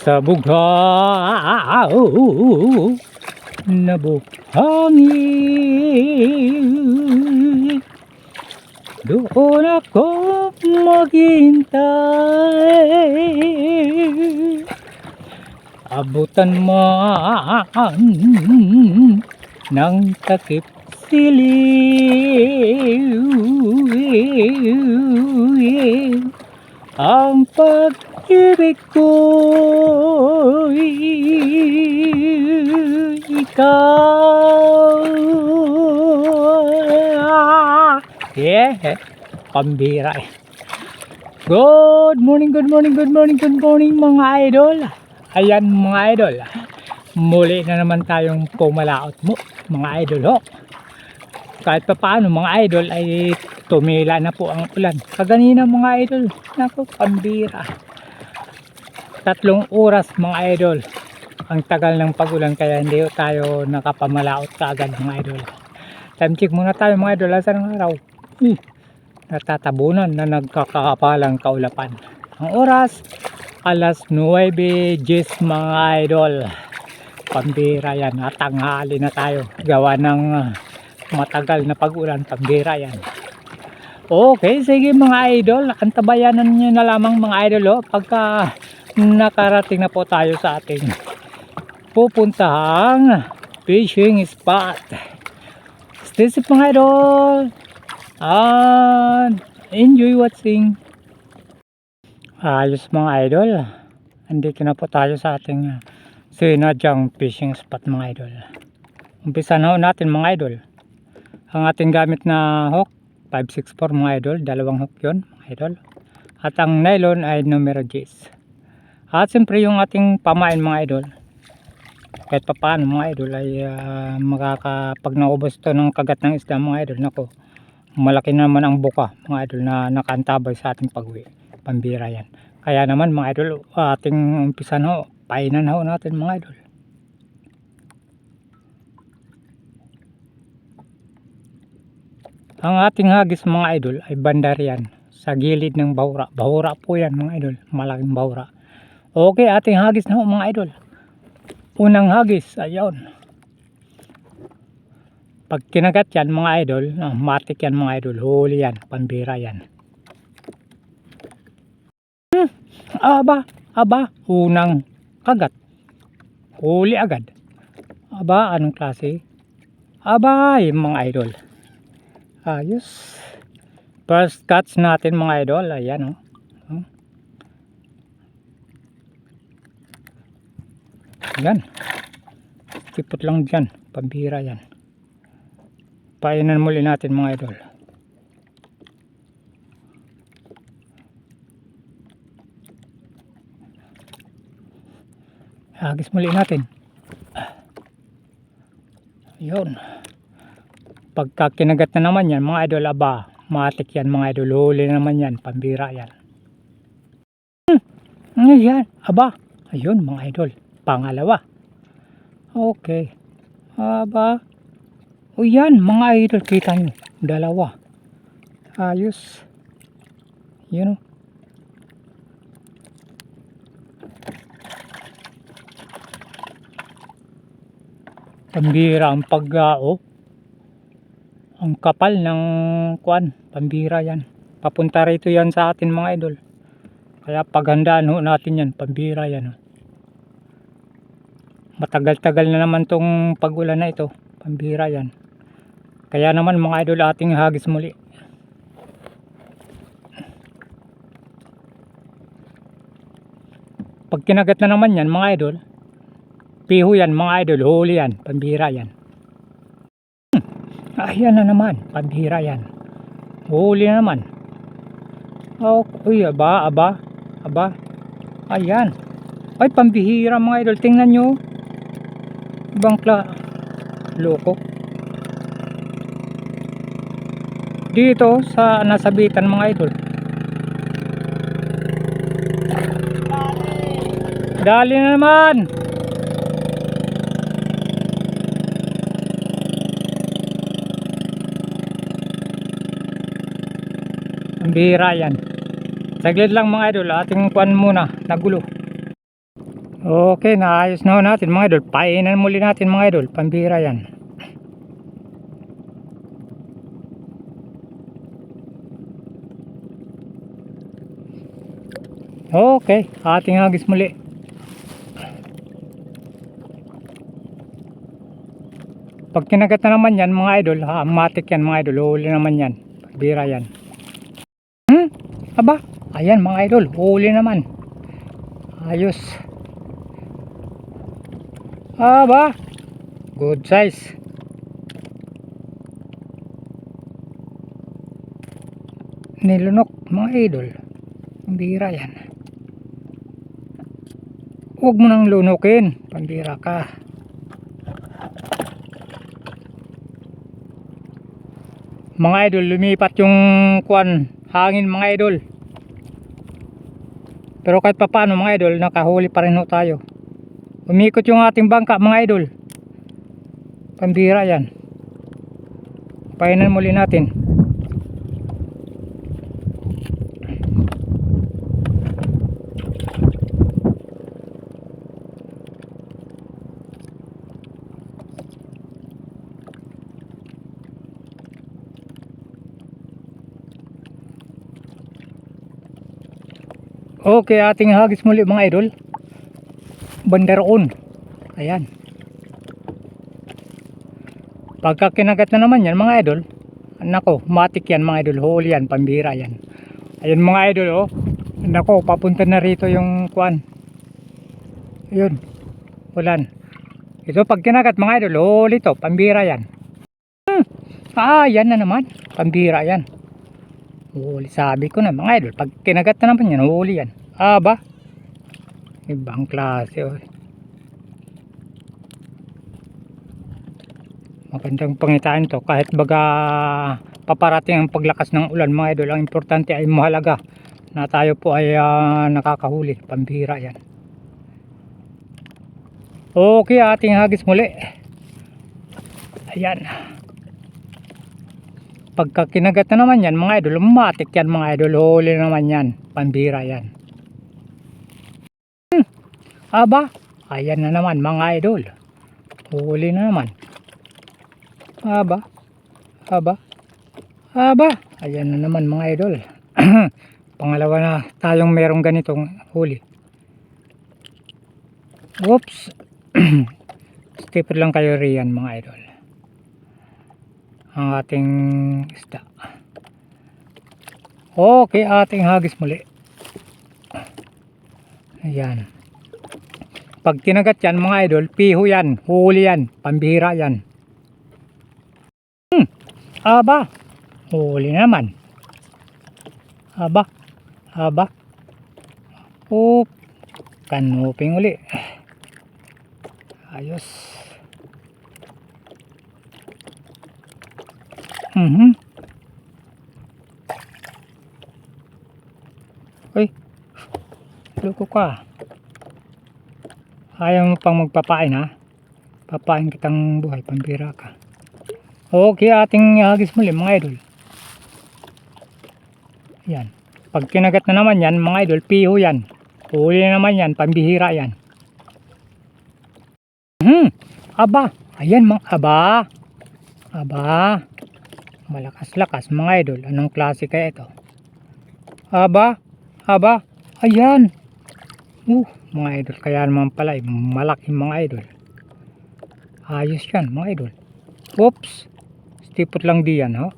Sa bughaw na buhangin, doon ako maghintay. Abutan man ng takip siliw, ang pag-ibig ko'y ikaw. Yeah, pambira eh. Good morning mga idol. Ayan mga idol, muli na naman tayong pumalaot mo mga idol ho. Kahit pa paano mga idol ay tumila na po ang ulan. Kaganina mga idol, naku pambira. 3 oras mga idol ang tagal ng pagulan, kaya hindi tayo nakapamalaot kaagad mga idol. Time check muna tayo mga idol. Asan ang araw? Natatabunan na nagkakapalang kaulapan. Ang oras alas 9:10 mga idol. Pambira yan, natanghali na tayo gawa ng matagal na pag-ulan. Pambira yan. Okay, sige mga idol, antabayanan nyo na lamang mga idol pagka nakarating na po tayo sa ating pupuntahang fishing spot. Stay safe mga idol and enjoy watching. Ayos mga idol, andito na po tayo sa ating sinadyang fishing spot mga idol. Umpisa na natin mga idol. Ang ating gamit na hook 564 mga idol, 2 hook yun mga idol. At ang nylon ay numero 10. At siyempre yung ating pamain mga idol, kahit pa paano mga idol ay pag naubos to ng kagat ng isda mga idol, nako malaki naman ang buka mga idol na nakaantabay sa ating pag-uwi. Pambira yan. Kaya naman mga idol, ating umpisa na painan ho natin mga idol. Ang ating hagis mga idol ay bandar yan, sa gilid ng bahura. Bahura po yan mga idol, malaking bahura. Okay, ating hagis na ho mga idol. Unang hagis, ayun. Pag kinagat yan mga idol, matik yan mga idol, huli yan, pambira yan. Aba, unang kagat, huli agad. Aba, anong klase? Aba, mga idol, ayos. First catch natin mga idol, ayan yan, tipot lang dyan, pambira yan. Painan muli natin mga idol. Hagis muli natin. Yun. Pagka kinagat na naman yan mga idol, aba, matik yan mga idol, huli na naman yan, pambira yan. Yan, aba, ayun mga idol, pangalawa. Okay, aba, o yan mga idol, kita nyo, 2. Ayos. Yun pambira ang paggao. Ang kapal ng kuan, pambira yan. Papunta rito yan sa atin mga idol. Kaya paghandaan ho natin yan, pambira yan. Matagal-tagal na naman tong pag-ulan na ito, pambira yan. Kaya naman mga idol, ating hagis muli. Pag kinagat na naman yan mga idol, piho yan mga idol, huli yan, pambira yan. Ayan na naman, pambira yan, huli na naman. Uy, aba, ayan. Ay, pambihira mga idol, tingnan nyo. Ibang loko dito sa nasabitan mga idol. Dali na naman. Ang bihira yan. Saglit lang mga idol, ating kuan muna, nagulo. Okay, naayos na ho natin mga idol. Painan muli natin mga idol. Pambira yan. Okay, ating hagis muli. Pag kinagat na naman yan mga idol, matik yan mga idol. Huli naman yan. Pambira yan. Aba, ayan mga idol. Huli naman. Ayos. Aba, good size. Nilunok mga idol. Pambira yan. Huwag mo nang lunukin. Pambira ka. Mga idol, lumipat yung hangin mga idol. Pero kahit pa paano mga idol, nakahuli pa rin ho tayo. Umikot yung ating bangka mga idol. Pambira yan. Painan muli natin. Okay, ating hagis muli mga idol. Bandaroon. Ayan. Pagka kinagat na naman yan mga idol, nako, matik yan mga idol. Huli yan, pambira yan. Ayun mga idol, oh. Nako, papunta na rito yung ayun, ulan. Ito pag kinagat mga idol, huli to, pambira yan. Yan na naman, pambira yan. Huli, sabi ko na mga idol, pag kinagat na naman yan, huli yan. Ba? Ibang klase, oh. Magandang pangitaan to, kahit baga paparating ang paglakas ng ulan mga idol. Ang importante ay mahalaga na tayo po ay nakakahuli. Pambira yan. Okay, ating hagis muli. Ayan. Pagka kinagat na naman yan mga idol, matik yan mga idol. Huli naman yan, pambira yan. Aba, ayan na naman mga idol. Huli na naman. Aba. Ayan na naman mga idol. Pangalawa na tayong merong ganitong huli. Oops. Stipper lang kayo riyan mga idol. Ang ating isda. Okay, ating hagis muli. Ayan. Pag kinagat yan mga idol, piho yan, huli yan, pambihira yan. Aba, huli naman. Aba. Kanuping uli. Ayos. Uy, loko ka. Ayaw mo pang magpapain ha. Papain kitang buhay, pambira ka. Okay, ating hagis muli mga idol. Yan. Pag kinagat na naman yan mga idol, piho yan. Huli na naman yan, pambihira yan. Aba, ayan mga aba. Malakas-lakas mga idol. Anong klase kaya ito? Aba, ayan. Mga idol, kaya naman pala malaki mga idol. Ayos yan mga idol. Oops, stipot lang diyan ha.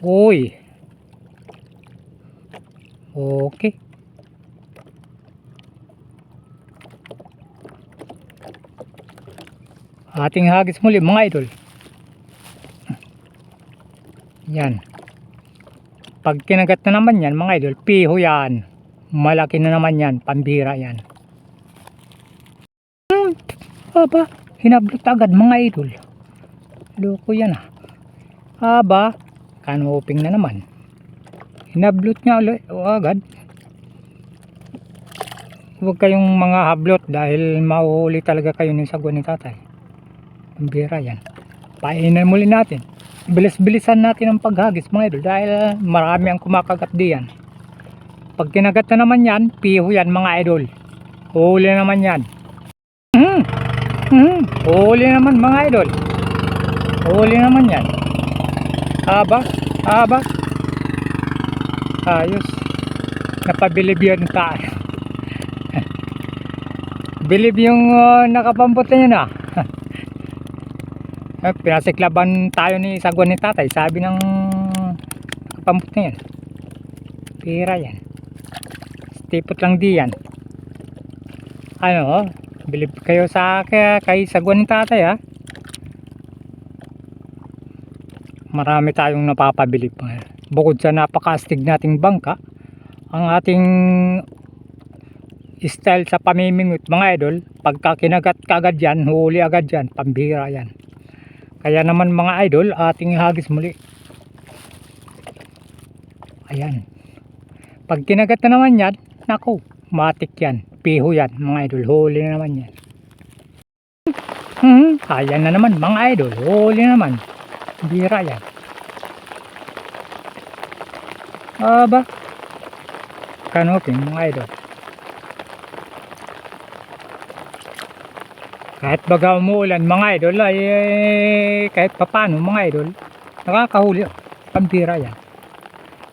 Uy. Okay. Ating hagis muli mga idol. Yan. Pag kinagat na naman yan mga idol, piho yan. Malaki na naman yan, pambira yan. Aba, hinablot agad mga idol. Loko yan ah. Aba, kanuping na naman. Hinablot nga ulit agad. Huwag kayong mga hablot dahil mahuhuli talaga kayo ng sagwa ni tatay. Pambira yan. Painan muli natin. Bilis-bilisan natin ang paghagis mga idol dahil marami ang kumakagat diyan. Pag kinagat na naman yan, piho yan mga idol. Huli naman yan. Huli naman mga idol. Huli naman yan. Aba. Ayos. Napabilib yun tayo. Bilib yung nakapambot na yun ah. Pinasiklaban tayo ni sagwan ni tatay. Sabi ng nakapambot na yan. Pira yan. Stipot lang di yan. Ano, bilib kayo sa kay sagwan ni tatay ha. Marami tayong napapabilib. Bukod sa napaka-astig nating bangka, ang ating style sa pamimingot mga idol, pagka kinagat kagad yan, huli agad yan, pambira yan. Kaya naman mga idol, ating hagis muli. Ayan. Pag kinagat na naman yan, naku, matik yan, piho yan mga idol, huli na naman yan. Ayan na naman mga idol, huli na naman, pambira yan. Aba, kanoping mga idol. Kahit baga umuulan mga idol ay kahit papano mga idol, nakakahuli, pambira yan.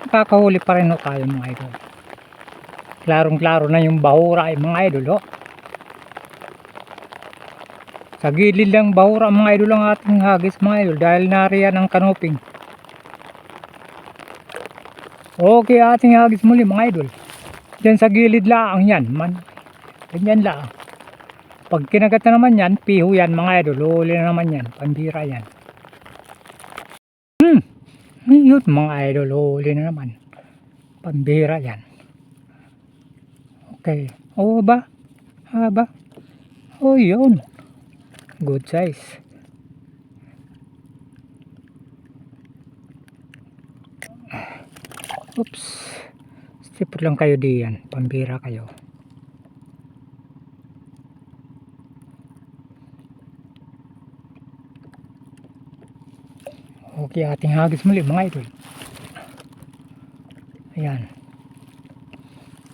Nakakahuli pa rin tayo mga idol. Klarong klaro na yung bahura ay mga idol oh. Sa gilid lang bahura mga idol ang ating hagis mga idol dahil nariyan ang kanoping. Okay, ating hagis muli mga idol. Diyan sa gilid laang yan man. Ganyan laang. Pag kinagat na naman yan, piho yan mga idol. Huli na naman yan. Pambira yan. Yun mga idol. Huli na naman. Pambira yan. Okay. O ba? Ba? O yun. Good size. Oops. Sipot lang kayo diyan. Pambira kayo. Okay, ating hagis muli mga idol. Ayan.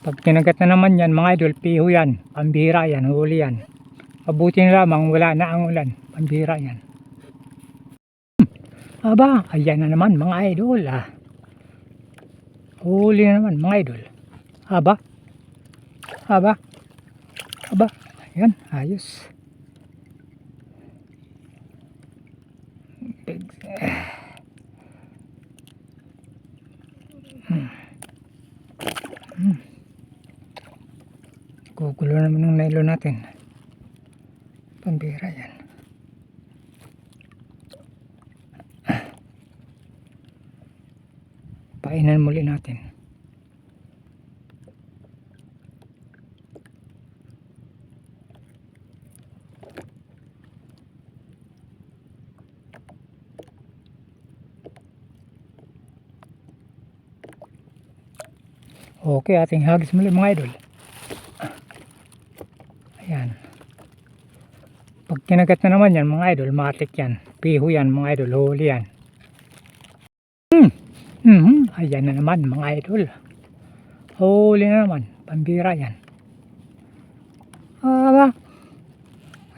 Pag kinagat na naman yan mga idol, piho yan. Pambira yan, huli yan. Mabuti na lamang wala na ang ulan. Pambira yan. Aba, ayan na naman mga idol ah. Huli na naman mga idol. Aba. Ayan, ayos. Gugulo naman ng nylon natin. Pambira yan. Painan muli natin. Okay, ating hagis muli mga idol. Ayan. Pag kinagat na naman yan mga idol, matik yan. Piho yan mga idol, huli yan. Ayan na naman mga idol. Huli na naman, pambira yan.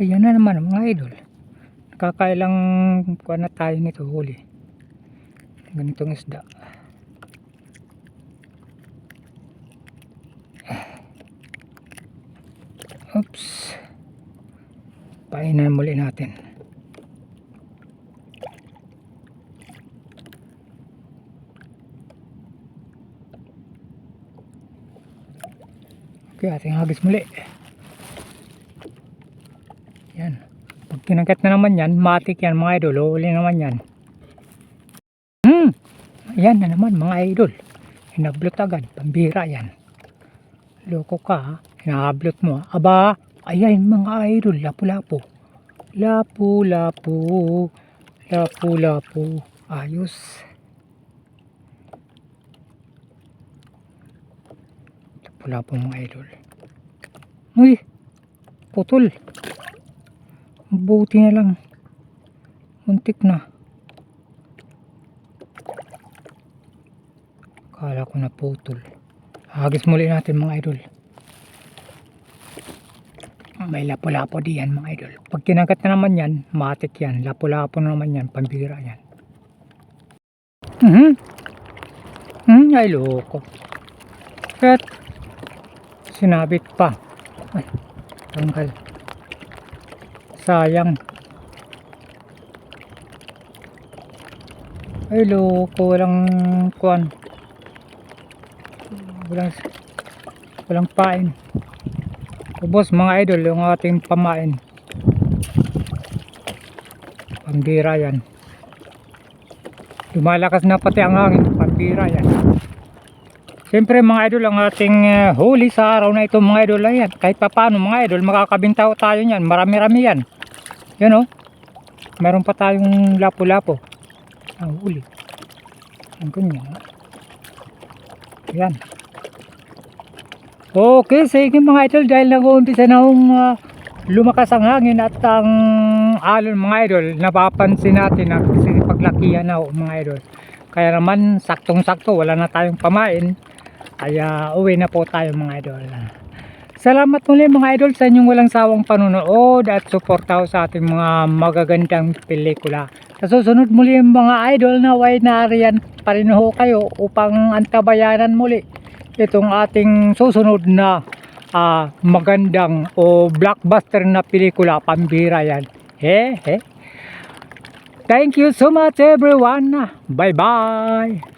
Ayan na naman mga idol. Nakakailang kuha na tayo nito huli. Ganitong isda. Oops. Painan muli natin. Okay, ating hagis muli. Yan. Pag kinagat na naman yan, matik yan mga idol. Huli naman yan. Ayan na naman mga idol. Hinablot agad. Pambira yan. Loko ka ha. Hinablot mo. Aba, ayan mga idol. Lapu-lapu. Lapu-lapu. Ayos. Lapu-lapu mga idol. Uy, putol. Buti na lang. Muntik na. Kala ko na putol. Hagis muli natin mga idol. May lapo-lapo diyan mga idol. Pag kinagat na naman yan, matik yan. Lapo-lapo na naman yan, pambira yan. Ay loko. At sinabit pa. Ay, tanggal. Sayang. Ay loko, walang kuwan. Walang pain. Ubos mga idol yung ating pamain. Pambira yan. Lumalakas na pati ang hangin. Pambira yan. Siyempre mga idol, ang ating huli sa araw na ito mga idol, ayan, kahit pa paano mga idol, makakabintaw tayo yan. Marami-rami yan. Yan o. Meron pa tayong lapo-lapo. Ang huli. Ang ganyan. Yan. Okay, sige mga idol, dahil nag-uumpisa na lumakas ang hangin at ang alon mga idol, napapansin natin na paglakihan na mga idol. Kaya naman saktong-sakto, wala na tayong pamain. Kaya uwi na po tayo mga idol. Salamat muli mga idol sa inyong walang sawang panonood at suporta sa ating mga magagandang pelikula. Sa susunod muli mga idol, naway nariyan pa rin ho kayo upang antabayanan muli itong ating susunod na magandang o blockbuster na pelikula. Pambira yan. Thank you so much everyone. Bye bye.